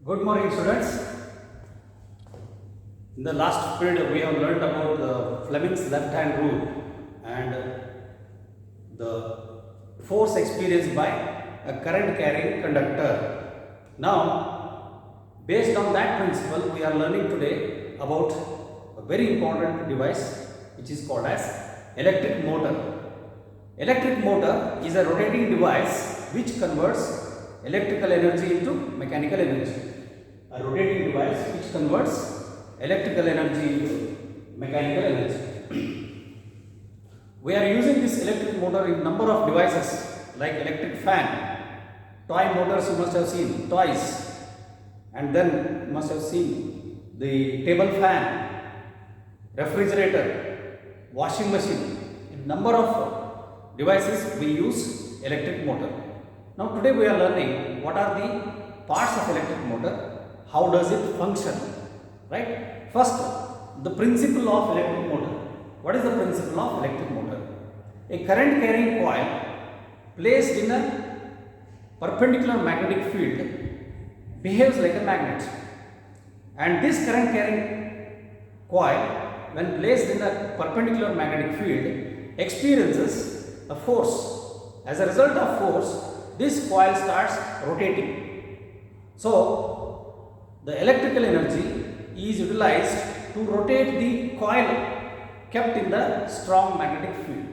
Good morning, students. In the last period, we have learned about Fleming's left-hand rule and the force experienced by a current-carrying conductor. Now, based on that principle, we are learning today about a very important device which is called as electric motor. Electric motor is a rotating device which converts electrical energy into mechanical energy. A rotating device which converts electrical energy into mechanical energy. We are using this electric motor in number of devices like electric fan, toy motors you must have seen, toys, and then you must have seen the table fan, refrigerator, washing machine. In number of devices we use electric motor. Now today we are learning what are the parts of electric motor, how does it function, right? First, the principle of electric motor. What is the principle of electric motor? A current carrying coil placed in a perpendicular magnetic field behaves like a magnet, and this current carrying coil, when placed in a perpendicular magnetic field, experiences a force. As a result of force, this coil starts rotating. So the electrical energy is utilized to rotate the coil kept in the strong magnetic field.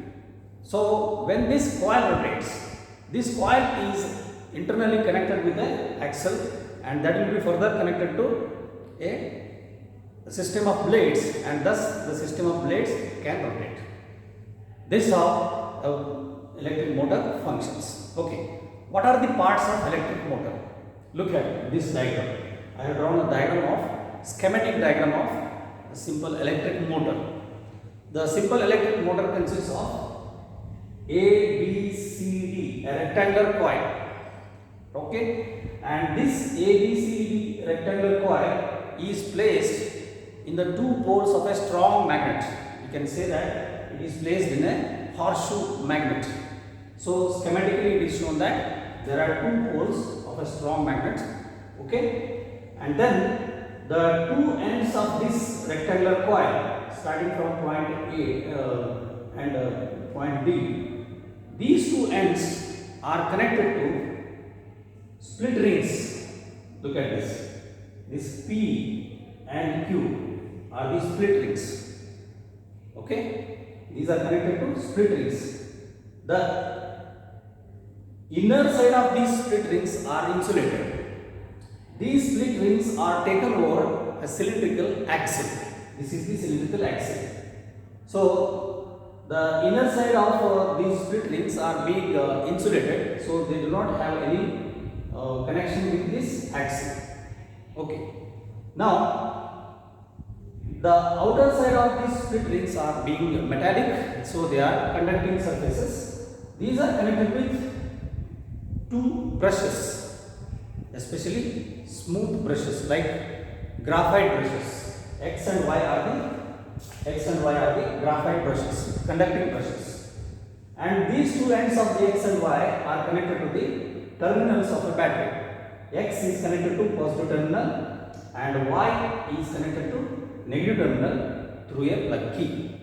So when this coil rotates, this coil is internally connected with the axle, and that will be further connected to a system of blades, and thus the system of blades can rotate. This is how electric motor functions. Okay, what are the parts of electric motor? Look at this diagram. I have drawn a diagram of schematic diagram of a simple electric motor. The simple electric motor consists of A, B, C, D, a rectangular coil. Okay, and this A, B, C, D rectangular coil is placed in the two poles of a strong magnet. You can say that it is placed in a horseshoe magnet. So schematically it is shown that there are two poles of a strong magnet. Okay, and then the two ends of this rectangular coil, starting from point A and point B, these two ends are connected to split rings. Look at this. This P and Q are the split rings. Okay, these are connected to split rings. The inner side of these split rings are insulated. These split rings are taken over a cylindrical axle. This is the cylindrical axle. So the inner side of these split rings are being insulated, so they do not have any connection with this axle. Okay. Now the outer side of these split rings are being metallic, so they are conducting surfaces. These are connected with two brushes, especially smooth brushes like graphite brushes. X and Y are the graphite brushes, conducting brushes. And these two ends of the X and Y are connected to the terminals of a battery. X is connected to positive terminal and Y is connected to negative terminal through a plug key.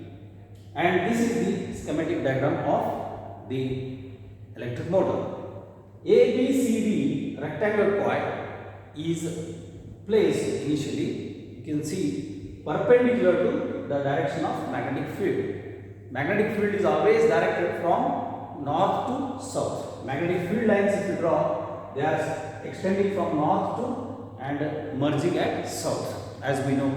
And this is the schematic diagram of the electric motor. A, B, C, D rectangular coil is placed initially, you can see, perpendicular to the direction of magnetic field. Magnetic field is always directed from north to south. Magnetic field lines, if you draw, they are extending from north to and merging at south, as we know.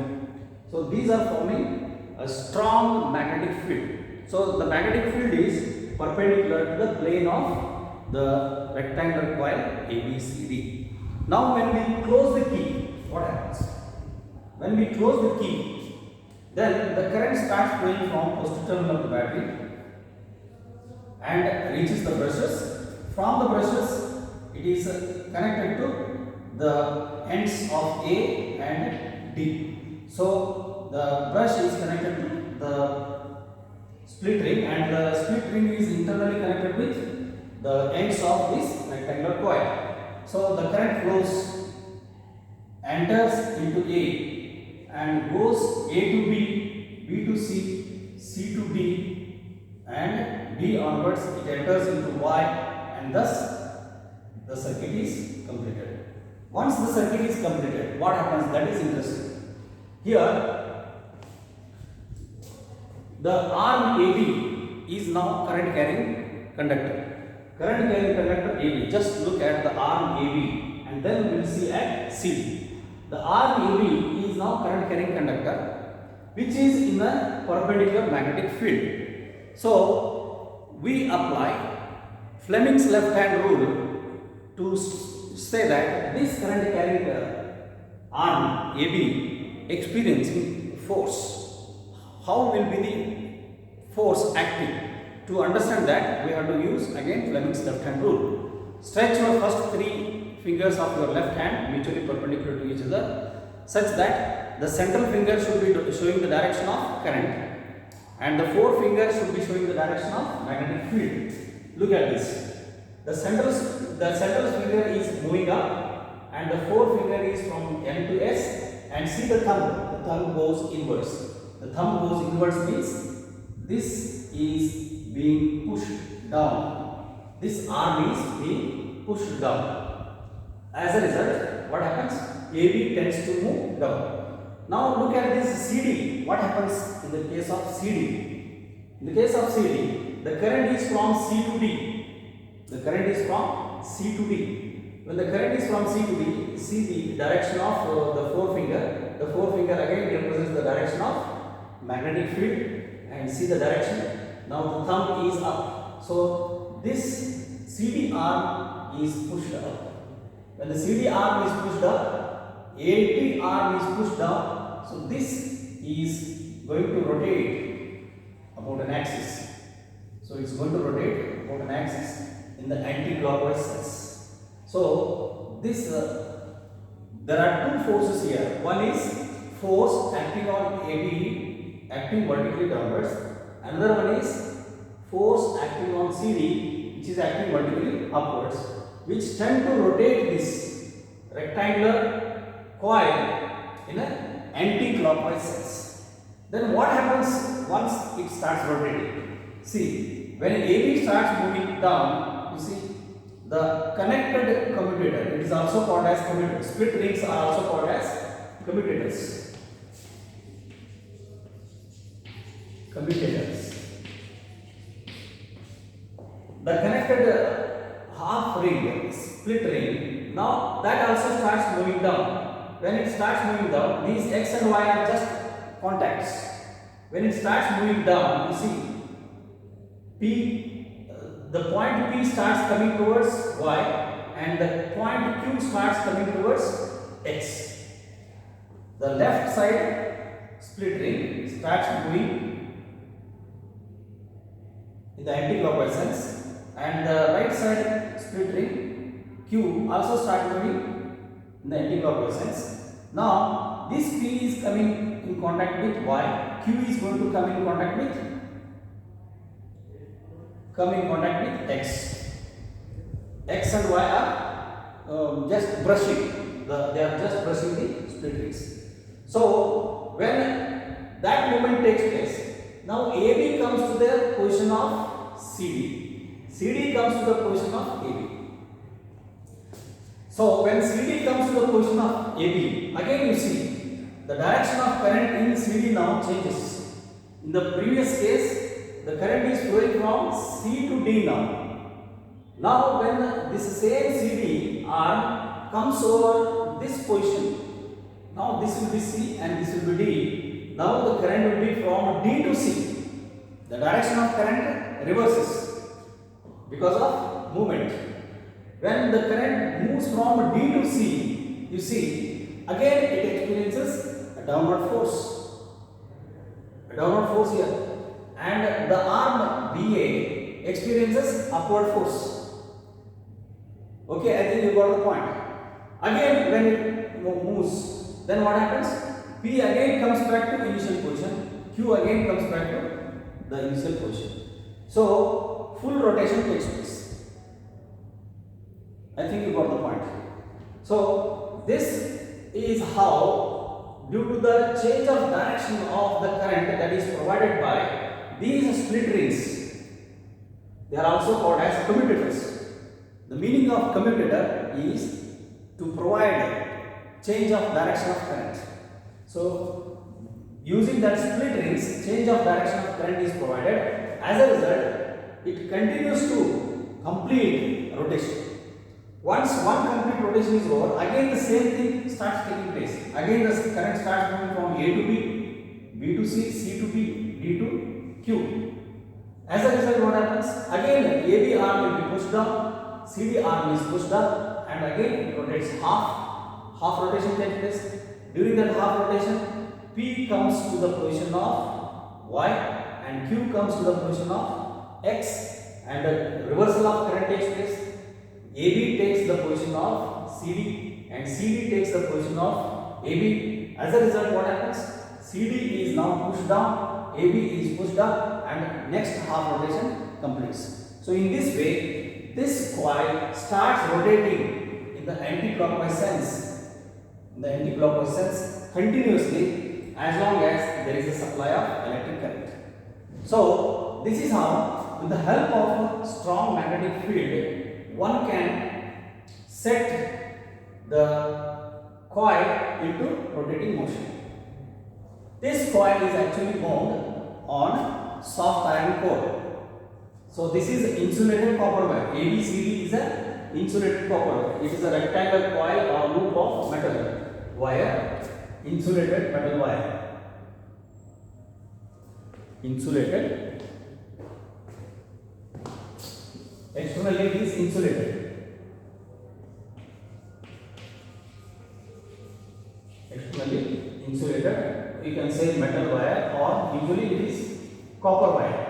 So these are forming a strong magnetic field. So the magnetic field is perpendicular to the plane of the rectangular coil ABCD. Now when we close the key, what happens? When we close the key, then the current starts flowing from positive terminal of the battery and reaches the brushes. From the brushes, it is connected to the ends of A and D. So the brush is connected to the split ring, and the split ring is internally connected with the ends of this rectangular coil. So the current flows goes A to B, B to C, C to D, and D onwards it enters into Y, and thus the circuit is completed. Once the circuit is completed, what happens? That is interesting. Here, the arm AB is now current carrying conductor. Current carrying conductor AB. Just look at the arm AB, and then we will see at CD. The arm AB is now current carrying conductor, which is in a perpendicular magnetic field. So we apply Fleming's left hand rule to say that this current carrying arm AB experiencing force. How will be the force acting? To understand that, we have to use again Fleming's left hand rule. Stretch your first three fingers of your left hand mutually perpendicular to each other, such that the central finger should be showing the direction of current and the forefinger should be showing the direction of magnetic field. Look at this. The central finger is moving up and the forefinger is from N to S, and see the thumb. The thumb goes inwards. The thumb goes inwards means this is being pushed down. This arm is being pushed down. As a result, what happens? AB tends to move down. Now look at this CD. What happens in the case of CD? In the case of CD, the current is from C to D. The current is from C to D. When the current is from C to D, see the direction of the forefinger. The forefinger again represents the direction of magnetic field, and see the direction. Now the thumb is up. So this CD arm is pushed up. When the CD arm is pushed up, AD arm is pushed down. So this is going to rotate about an axis. So it's going to rotate about an axis in the anti-clockwise sense. So this there are two forces here. One is force acting on AB, acting vertically downwards. Another one is force acting on CD, which is acting vertically upwards, which tend to rotate this rectangular coil in an anti-clockwise sense. Then what happens once it starts rotating? See, when AB starts moving down, you see the connected commutator, it is also called as commutator. Split rings are also called as commutators. Commutators. The connected half ring, split ring, now that also starts moving down. When it starts moving down, these X and Y are just contacts. When it starts moving down, you see P, the point P starts coming towards Y and the point Q starts coming towards X. The left side split ring starts moving in the anti-clockwise sense, and the right side split ring Q also starts moving in the anti-clockwise sense. Now this P is coming in contact with Y, Q is going to come in contact with X. X and Y are just brushing. They are just brushing the split rings. So when that movement takes place, now AB comes to the position of CD. CD comes to the position of AB. So when CD comes to the position of AB, again you see the direction of current in CD now changes. In the previous case, the current is flowing from C to D now. Now when this same CD arm comes over this position, now this will be C and this will be D. Now the current will be from D to C. The direction of current reverses because of movement. When the current moves from D to C, you see, again it experiences a downward force. A downward force here. And the arm BA experiences upward force. Okay, I think you got the point. Again, when it moves, then what happens? P again comes back to initial position. Q again comes back to the initial position. So, full rotation takes place. I think you got the point. So, this is how due to the change of direction of the current that is provided by these split rings. They are also called as commutators. The meaning of commutator is to provide change of direction of current. So using that split rings, change of direction of current is provided. As a result, it continues to complete rotation. Once one complete rotation is over, again the same thing starts taking place. Again the current starts moving from A to B, B to C, C to D, D to Q. As a result, what happens? Again AB arm will be pushed down, CD arm is pushed up, and again it rotates half rotation takes place. During that half rotation, P comes to the position of Y and Q comes to the position of X, and a reversal of current takes place. AB takes the position of CD and CD takes the position of AB. As a result, what happens? CD is now pushed down, AB is pushed up, and next half rotation completes. So in this way, this coil starts rotating in the anti-clockwise sense, continuously, as long as there is a supply of electric current. So this is how, with the help of a strong magnetic field, one can set the coil into rotating motion. This coil is actually wound on soft iron core. So this is insulated copper wire. ABCD is a insulated copper wire. It is a rectangular coil or loop of metal wire, insulated metal wire. Insulated. Externally it is insulated. Externally insulated. We can say metal wire, or usually it is copper wire.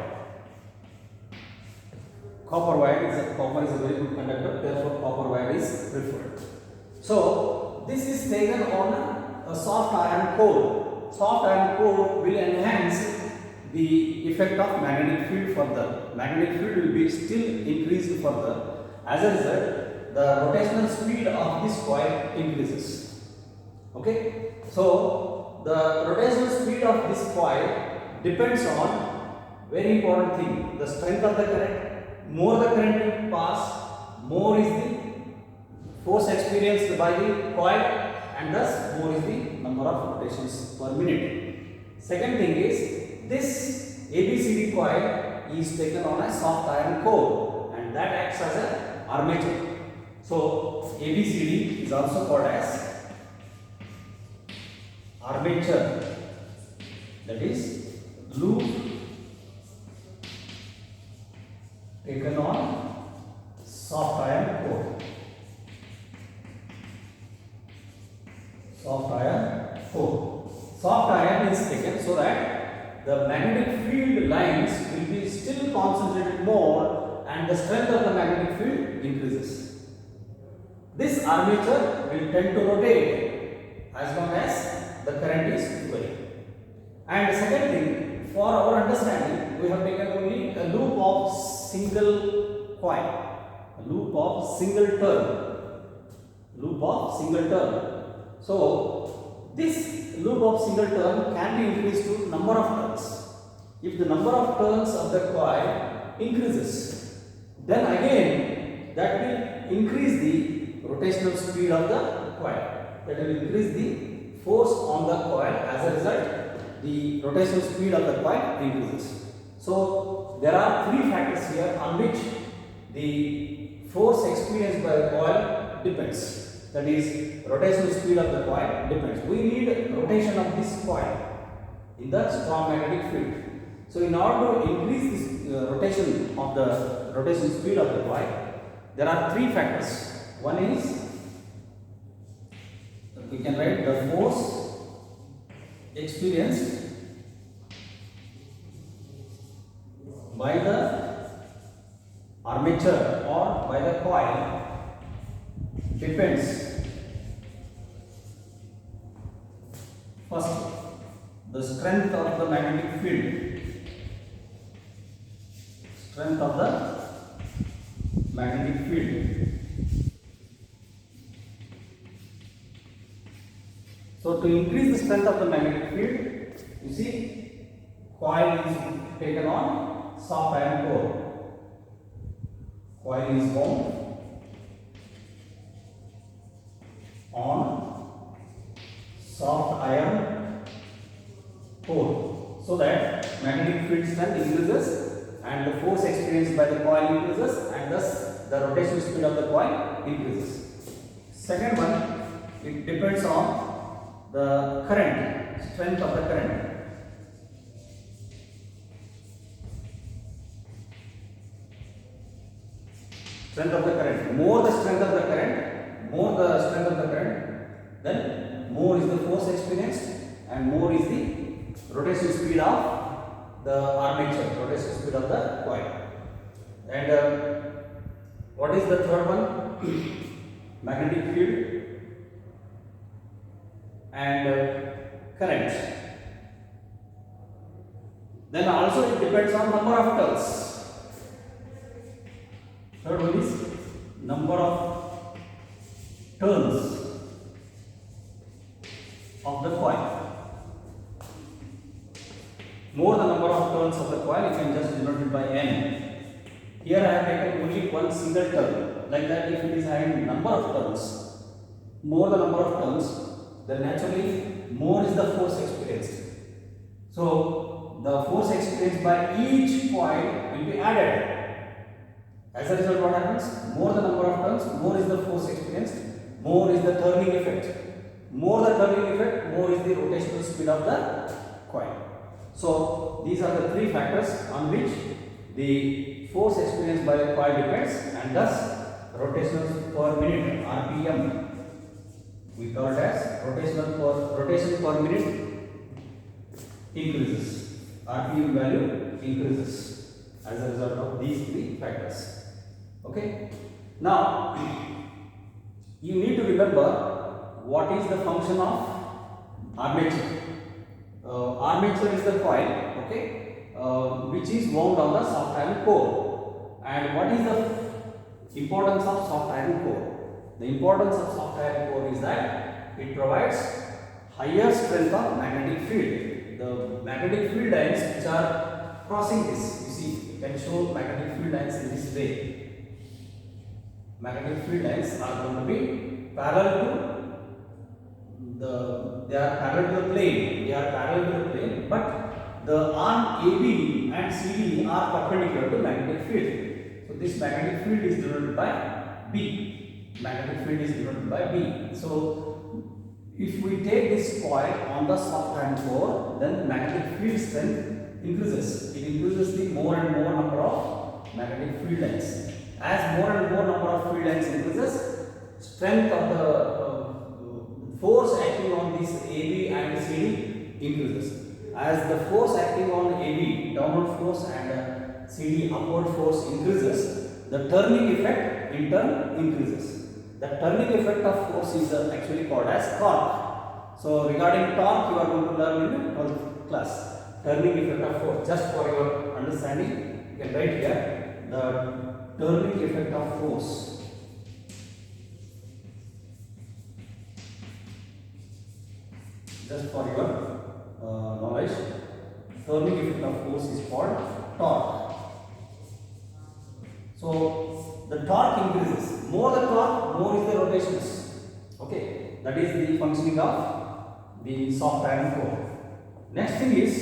Copper is a very good conductor, therefore copper wire is preferred. So this is taken on a soft iron core. Soft iron core will enhance the effect of magnetic field further. Magnetic field will be still increased further. As a result, the rotational speed of this coil increases. Okay, so the rotational speed of this coil depends on very important thing, the strength of the current. More the current you pass, more is the force experienced by the coil, and thus more is the number of rotations per minute. Second thing is, this ABCD coil is taken on a soft iron core, and that acts as an armature. So ABCD is also called as armature, that is loop taken on soft iron core. Soft iron core. Soft iron is taken so that the magnetic field lines will be still concentrated more, and the strength of the magnetic field increases. This armature will tend to rotate as long as the current is equal. And second thing, for our understanding, we have taken only a loop of single coil, a loop of single turn. So this loop of single turn can be increased to number of turns. If the number of turns of the coil increases, then again that will increase the rotational speed of the coil. That will increase the force on the coil. As a result, the rotational speed of the coil increases. So there are three factors here on which the force experienced by the coil depends. That is, rotational speed of the coil depends. We need rotation of this coil in the strong magnetic field. So in order to increase this rotation of the rotation speed of the coil, there are three factors. One is, we can write the force experienced by the armature or by the coil depends. First, the strength of the magnetic field. Strength of the magnetic field. So to increase the strength of the magnetic field, you see, coil is taken on soft iron core. Coil is wound on soft iron core, so that magnetic field strength increases and the force experienced by the coil increases, and thus the rotational speed of the coil increases. Second one, it depends on the current, strength of the current. Strength of the current. More the strength of the current, then more is the force experienced and more is the rotational speed of the armature, rotational speed of the coil. And what is the third one? Magnetic field and current. Then also it depends on number of turns. Third one is number of turns of the coil. More the number of turns of the coil, you can just denote it by n. Here I have taken only one single turn. Like that, if it is having number of turns, more the number of turns, then naturally more is the force experienced. So the force experienced by each coil will be added. As a result, what happens? More the number of turns, more is the force experienced, more is the turning effect. More the turning effect, more is the rotational speed of the coil. So these are the three factors on which the force experienced by the coil depends, and thus rotational per minute (RPM) we call it as rotation per minute increases. RPM value increases as a result of these three factors. Okay. Now you need to remember what is the function of armature. Armature is the coil, okay, which is wound on the soft iron core. And what is the importance of soft iron core? The importance of soft iron core is that it provides higher strength of magnetic field. The magnetic field lines which are crossing this, you see, you can show magnetic field lines in this way. Magnetic field lines are going to be parallel to they are parallel to the plane, but the arm AB and CD are perpendicular to magnetic field. So this magnetic field is denoted by B. So if we take this coil on the soft iron core, then magnetic field strength increases. It increases the more and more number of magnetic field lines. As more and more number of field lines increases, strength of the force acting on this AB and CD increases. As the force acting on AB, downward force, and CD, upward force increases, the turning effect in turn increases. The turning effect of force is actually called as torque. So regarding torque, you are going to learn in 12th class. Turning effect of force. Just for your understanding, you can write here the turning effect of force. Just for your knowledge, turning effect of force is called torque. So the torque increases. More the torque, more is the rotations. Okay, that is the functioning of the soft iron core. Next thing is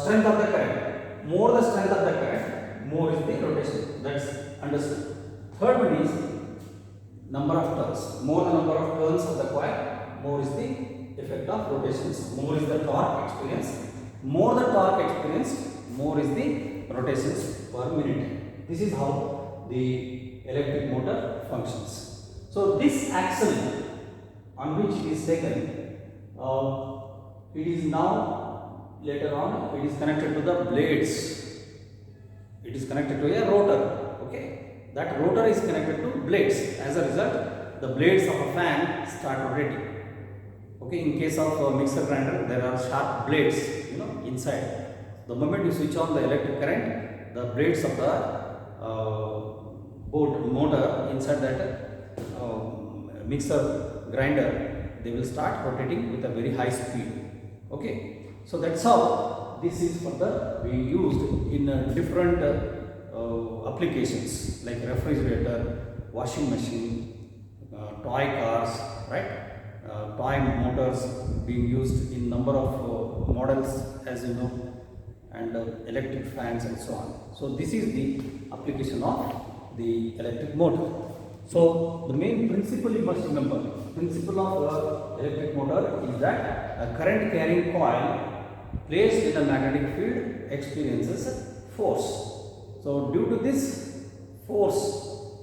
strength of the current. More the strength of the current, more is the rotation. That's understood. Third one is number of turns. More the number of turns of the coil, more is the effect of rotations. More is the torque experienced. More the torque experienced, more is the rotations per minute. This is how the electric motor functions. So this axle on which it is taken, it is now later on it is connected to the blades. It is connected to a rotor. Okay, that rotor is connected to blades. As a result, the blades of a fan start rotating. Okay, in case of a mixer grinder, there are sharp blades, inside. The moment you switch on the electric current, the blades of the motor inside that mixer grinder, they will start rotating with a very high speed. Okay, so that's how this is further being used in different applications like refrigerator, washing machine, toy cars, right? Toy motors being used in number of models, as you know, and electric fans and so on. So this is the application of the electric motor. So the main principle you must remember, principle of electric motor is that a current carrying coil placed in a magnetic field experiences force. So due to this force,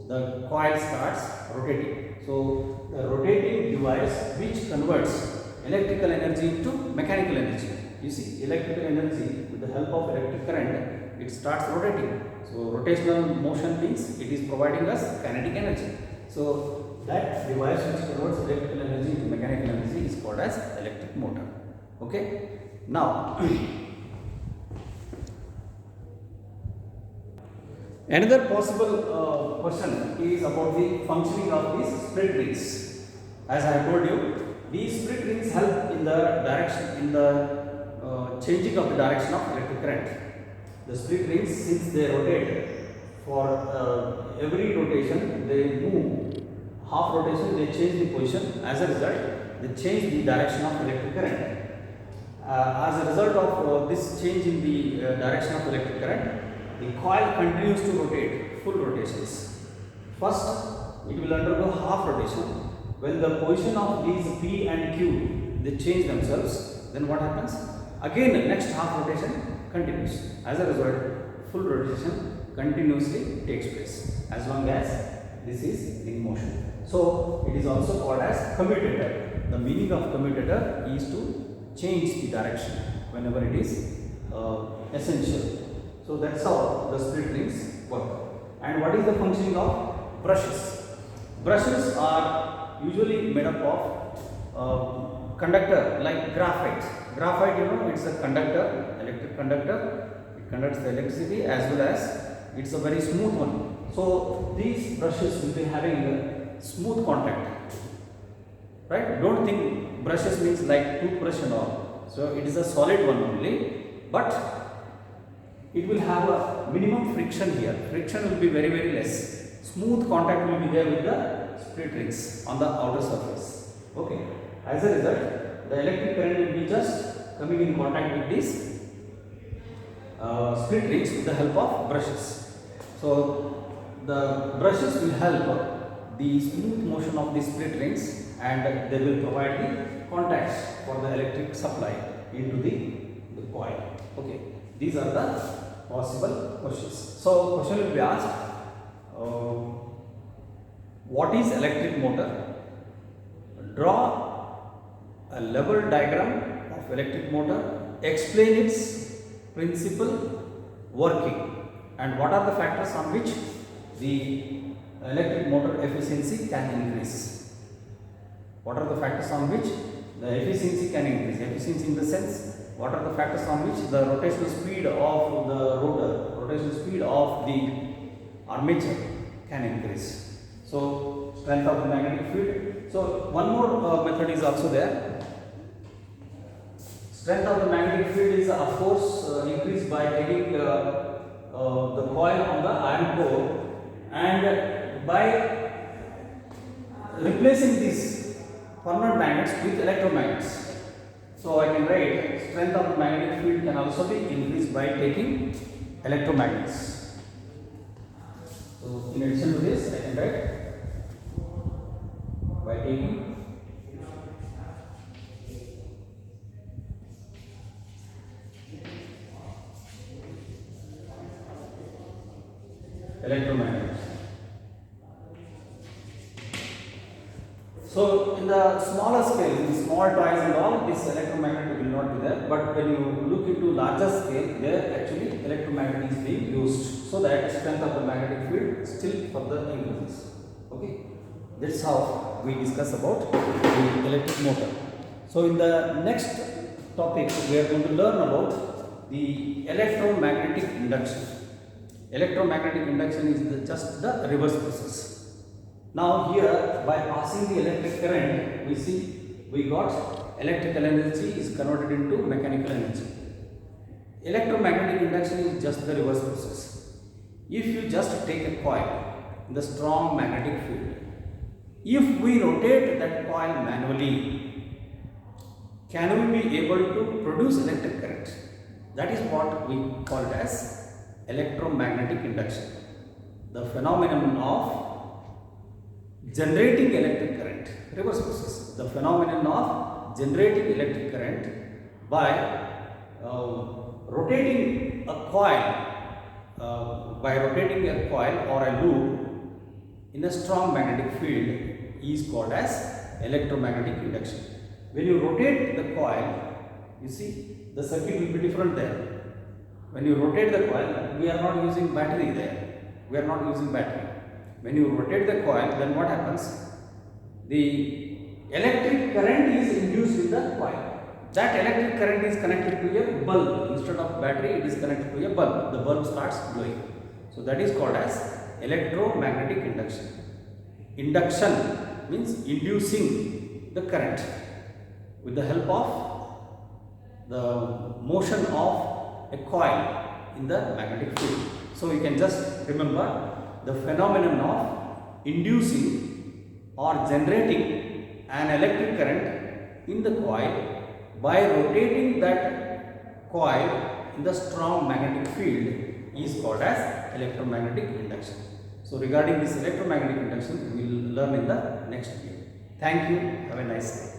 the coil starts rotating. So the rotating device which converts electrical energy into mechanical energy. You see, electrical energy with the help of electric current, it starts rotating. So rotational motion means it is providing us kinetic energy. So that device which converts electrical energy into mechanical energy is called as electric motor. Okay. Now another possible question is about the functioning of these split rings. As I have told you, these split rings help in the direction, in the changing of the direction of electric current. The split rings, since they rotate, for every rotation they move, half rotation they change the position. As a result, they change the direction of electric current. As a result of this change in the direction of electric current, the coil continues to rotate, full rotations. First, it will undergo half rotation. When the position of these P and Q, they change themselves, then what happens? Again, the next half rotation continues. As a result, full rotation continuously takes place as long as this is in motion. So, it is also called as commutator. The meaning of commutator is to change the direction whenever it is essential. So that's how the split rings work. And what is the functioning of brushes? Brushes are usually made up of conductor like graphite. Graphite, you know, it's a conductor, electric conductor. It conducts the electricity as well as it's a very smooth one. So these brushes will be having a smooth contact. Right? Don't think brushes means like toothbrush and all. So it is a solid one only, but it will have a minimum friction here. Friction will be very, very less. Smooth contact will be there with the split rings on the outer surface. Okay. As a result, the electric current will be just coming in contact with these split rings with the help of brushes. So the brushes will help the smooth motion of the split rings, and they will provide the contacts for the electric supply into the coil. Okay. These are the possible questions. So question will be asked, what is electric motor? Draw a level diagram of electric motor, explain its principle working, and what are the factors on which the electric motor efficiency can increase. What are the factors on which the efficiency can increase? Efficiency in the sense, what are the factors on which the rotational speed of the rotor, rotational speed of the armature can increase. So strength of the magnetic field. So one more method is also there. Strength of the magnetic field is of course increased by taking the coil on the iron core, and by replacing these permanent magnets with electromagnets. So I can write strength of the magnetic field can also be increased by taking electromagnets. So in addition to this, I can write by taking electromagnets. So in the smaller scale, in small toys and all, this electromagnet will not be there. But when you look into larger scale, there actually electromagnet is being used, so that strength of the magnetic field still further increases. Okay, that's how we discuss about the electric motor. So in the next topic, we are going to learn about the electromagnetic induction. Electromagnetic induction is just the reverse process. Now here, by passing the electric current, we see we got electrical energy is converted into mechanical energy. Electromagnetic induction is just the reverse process. If you just take a coil in the strong magnetic field, if we rotate that coil manually, can we be able to produce electric current? That is what we call it as electromagnetic induction. The phenomenon of generating electric current, reverse process, the phenomenon of generating electric current by rotating a coil, or a loop in a strong magnetic field is called as electromagnetic induction. When you rotate the coil, you see the circuit will be different there. When you rotate the coil, we are not using battery there. We are not using battery. When you rotate the coil, then what happens? The electric current is induced in the coil. That electric current is connected to a bulb. Instead of battery, it is connected to a bulb. The bulb starts glowing. So that is called as electromagnetic induction. Induction means inducing the current with the help of the motion of a coil in the magnetic field. So you can just remember the phenomenon of inducing or generating an electric current in the coil by rotating that coil in the strong magnetic field is called as electromagnetic induction. So regarding this electromagnetic induction, we will learn in the next video. Thank you. Have a nice day.